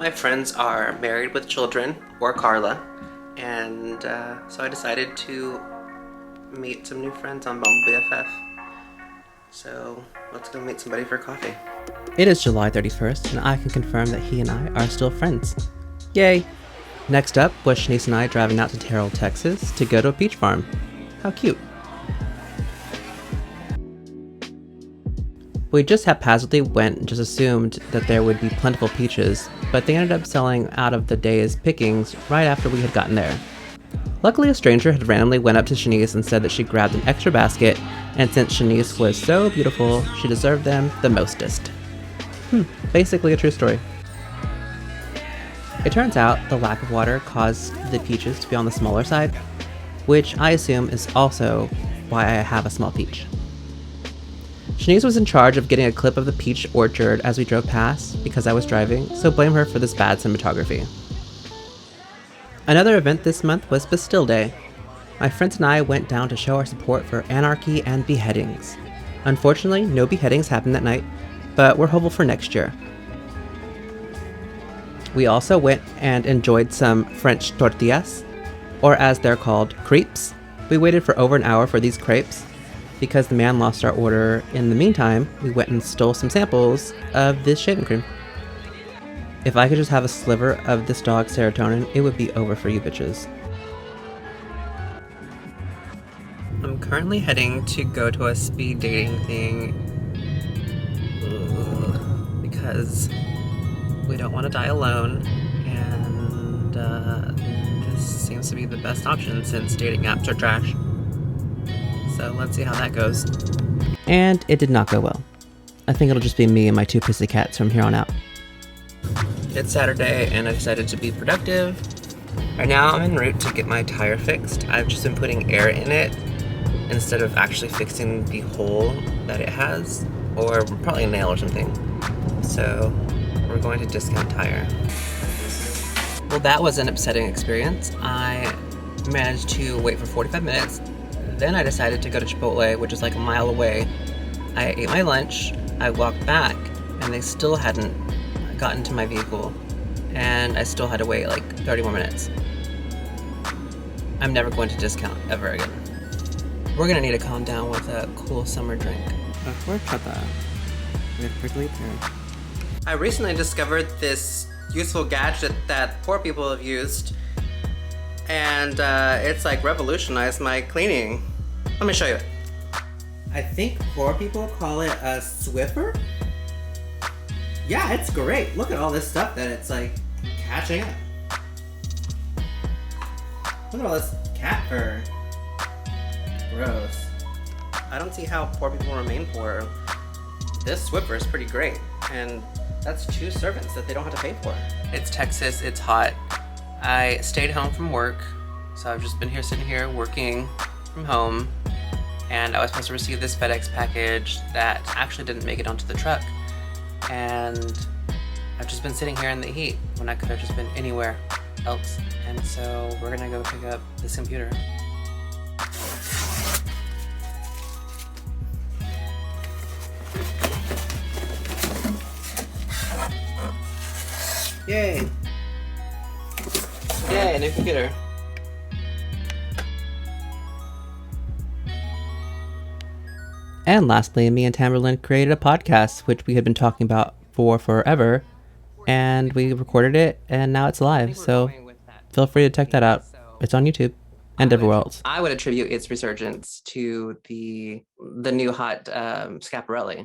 My friends are married with children, or Carla, and so I decided to meet some new friends on Bumble BFF. So let's go meet somebody for coffee. It is July 31st, and I can confirm that he and I are still friends. Yay! Next up was Shanice and I driving out to Terrell, Texas to go to a peach farm. How cute. We just haphazardly went and just assumed that there would be plentiful peaches, but they ended up selling out of the day's pickings right after we had gotten there. Luckily, a stranger had randomly went up to Shanice and said that she grabbed an extra basket, and since Shanice was so beautiful, she deserved them the mostest. Basically a true story. It turns out the lack of water caused the peaches to be on the smaller side, which I assume is also why I have a small peach. Shanice was in charge of getting a clip of the peach orchard as we drove past because I was driving, so blame her for this bad cinematography. Another event this month was Bastille Day. My friends and I went down to show our support for anarchy and beheadings. Unfortunately, no beheadings happened that night, but we're hopeful for next year. We also went and enjoyed some French tortillas, or as they're called, crepes. We waited for over an hour for these crepes. Because the man lost our order in the meantime, we went and stole some samples of this shaving cream. If I could just have a sliver of this dog's serotonin, it would be over for you bitches. I'm currently heading to go to a speed dating thing because we don't want to die alone, and this seems to be the best option since dating apps are trash. So let's see how that goes. And it did not go well. I think it'll just be me and my two pissy cats from here on out. It's Saturday and I decided to be productive. Right now I'm en route to get my tire fixed. I've just been putting air in it instead of actually fixing the hole that it has, or probably a nail or something. So we're going to Discount Tire. Well, that was an upsetting experience. I managed to wait for 45 minutes. Then I decided to go to Chipotle, which is like a mile away. I ate my lunch, I walked back, and they still hadn't gotten to my vehicle, and I still had to wait like 30 more minutes. I'm never going to Discount ever again. We're gonna need to calm down with a cool summer drink. I recently discovered this useful gadget that poor people have used, and it's like revolutionized my cleaning. Let me show you. I think poor people call it a Swiffer? Yeah, it's great. Look at all this stuff that it's like catching up. Look at all this cat fur. Gross. I don't see how poor people remain poor. This Swiffer is pretty great, and that's 2 servants that they don't have to pay for. It's Texas, it's hot. I stayed home from work, so I've just been here sitting here working from home, and I was supposed to receive this FedEx package that actually didn't make it onto the truck, and I've just been sitting here in the heat when I could have just been anywhere else, and so we're gonna go pick up this computer. Yay! Yay, new computer. And lastly, me and Tamerlyn created a podcast, which we had been talking about for forever, and we recorded it, and now it's live, so feel free to check that out. It's on YouTube and everywhere else. I would attribute its resurgence to the new hot Schiaparelli.